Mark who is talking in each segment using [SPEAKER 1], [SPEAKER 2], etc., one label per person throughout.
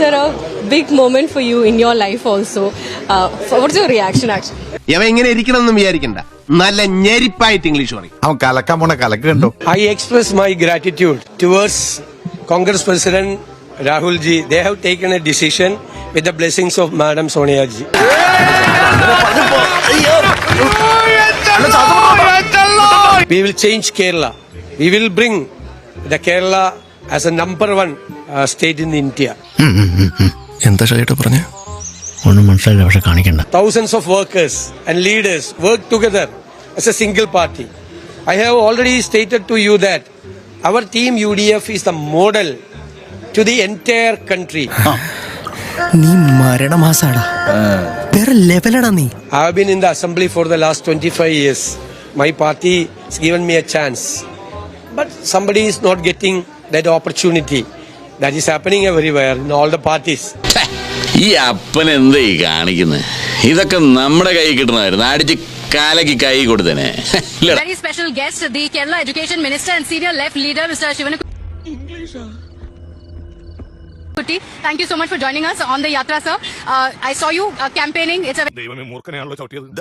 [SPEAKER 1] are a big moment for you in your life also. What's your reaction actually?
[SPEAKER 2] ഇവ ഇങ്ങനെ ഇരിക്കണമെന്നും വിചാരിക്കണ്ട, നല്ല ഞെരിപ്പായിട്ട് English പറയും.
[SPEAKER 3] അവൻ കലക്കാൻ പോണ കലക്ക് കണ്ടോ.
[SPEAKER 4] I express my gratitude towards Congress President Rahul ji. They have taken a decision with the blessings of Madam Sonia ji. We will change Kerala. We will bring the Kerala as a number one state in India.
[SPEAKER 5] എന്താ ഷൈട്ട് പറഞ്ഞേ?
[SPEAKER 6] ഒന്നും മനസ്സിലായില്ല, പക്ഷെ കാണിക്കണ്ട.
[SPEAKER 4] Thousands of workers and leaders work together as a single party. I have already stated to you that our team UDF is the model to the entire country.
[SPEAKER 5] നീ മരണമാസാടാ, വേറെ ലെവലടാ നീ.
[SPEAKER 4] I have been in the assembly for the last 25 years. My party has given me a chance, but somebody is not getting that opportunity. That is happening everywhere in all the parties.
[SPEAKER 7] ഈ അപ്പൻ എന്താ ഈ കാണിക്കുന്നത്? ഇതൊക്കെ നമ്മുടെ കൈ കിട്ടണമായിരുന്നു, അടിച്ച് കാലക്ക് കൈ കൊടുത്തേനെ.
[SPEAKER 8] Very special guest, the Kerala Education Minister and Senior Left Leader, Mr. Shivankutty. Thank you so much for joining us on the Yatra, sir. I saw you campaigning. It's a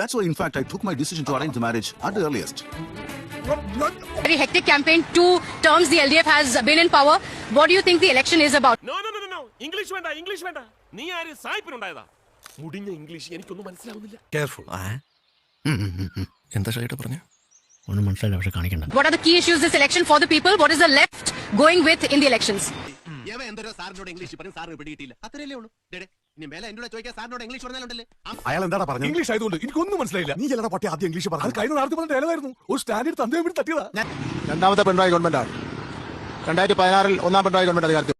[SPEAKER 3] That's why, in fact, I took my decision to arrange the marriage at the earliest.
[SPEAKER 8] very hectic campaign. 2 terms the LDF has been in power. What do you think the election is about?
[SPEAKER 9] No. English വേണ്ട. നീ ആര് സായിപ്പിനുണ്ടായതാ? മുടിഞ്ഞ English എനിക്കൊന്നും മനസ്സിലാവുന്നില്ല.
[SPEAKER 5] Careful. എന്താ ഷൈട്ട് പറഞ്ഞേ?
[SPEAKER 6] ഒന്നും മനസ്സിലായില്ല, പക്ഷെ കാണിക്കണ്ട.
[SPEAKER 8] What are the key issues this election for the people? What is the left going with in the elections?
[SPEAKER 2] സാറിനോട് ഇംഗ്ലീഷ് പറയും, സാറിന് പിടിയിട്ടില്ല, അത്രയല്ലേ ഉള്ളൂ. ഇനി മേലെ എന്നോട് ചോദിക്കാൻ സാറിനോട് ഇംഗ്ലീഷ് പറഞ്ഞാലുണ്ടല്ലേ.
[SPEAKER 3] അയാൾ എന്താണ് പറഞ്ഞത്?
[SPEAKER 9] ഇംഗ്ലീഷ് ആയതുകൊണ്ട് എനിക്കൊന്നും മനസ്സിലായില്ല.
[SPEAKER 3] നീ ചിലരുടെ പട്ടി ആദ്യം ഇംഗ്ലീഷ് പറഞ്ഞു.
[SPEAKER 9] കഴിഞ്ഞ നാളത്തെ പറഞ്ഞ ഡയലോഗായിരുന്നു. ഒരു സ്റ്റാൻഡേർഡ് തന്തയും വേണ്ടി തട്ടിയതാ.
[SPEAKER 3] രണ്ടാമത്തെ പിണറായി ഗവൺമെന്റാണ്. 2016 ഒന്നാം പിണറായി ഗവൺമെന്റ് അധികാരത്തിൽ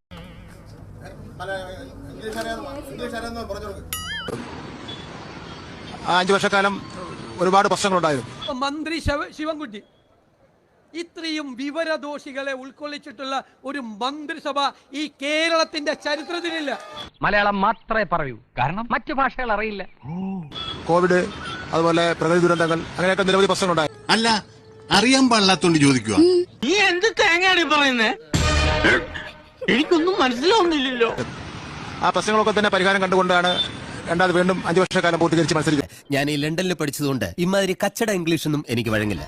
[SPEAKER 3] 5 വർഷക്കാലം ഒരുപാട് പ്രശ്നങ്ങളുണ്ടായിരുന്നു.
[SPEAKER 4] മന്ത്രി ശിവൻകുട്ടി ഇത്രയും വിവരദോഷികളെ ഉൾക്കൊള്ളിച്ചിട്ടുള്ള ഒരു മന്ത്രിസഭ ഈ കേരളത്തിന്റെ ചരിത്രത്തിലില്ല.
[SPEAKER 10] മലയാളം മാത്രമേ പറയൂ, കാരണം മറ്റു ഭാഷകൾ അറിയില്ല.
[SPEAKER 3] കോവിഡ്, അതുപോലെ പ്രകൃതി ദുരന്തങ്ങൾ, അങ്ങനെയൊക്കെ നിരവധി പ്രശ്നങ്ങളുണ്ടായി.
[SPEAKER 2] അല്ല, അറിയാൻ പാടില്ലാത്തോണ്ട് ചോദിക്കുക.
[SPEAKER 10] നീ എന്ത് തേങ്ങയാണ് പറയുന്നേ? എനിക്കൊന്നും മനസ്സിലാവുന്നില്ലല്ലോ.
[SPEAKER 3] ആ പ്രശ്നങ്ങളൊക്കെ തന്നെ പരിഹാരം കണ്ടുകൊണ്ടാണ് രണ്ടാമത് വീണ്ടും 5 വർഷക്കാലം പൂർത്തീകരിച്ച് മത്സരിക്കുന്നത്.
[SPEAKER 11] ഞാൻ ഈ ലണ്ടനിൽ പഠിച്ചതുകൊണ്ട് ഇമാതിരി കച്ചട ഇംഗ്ലീഷൊന്നും എനിക്ക് വഴങ്ങില്ല.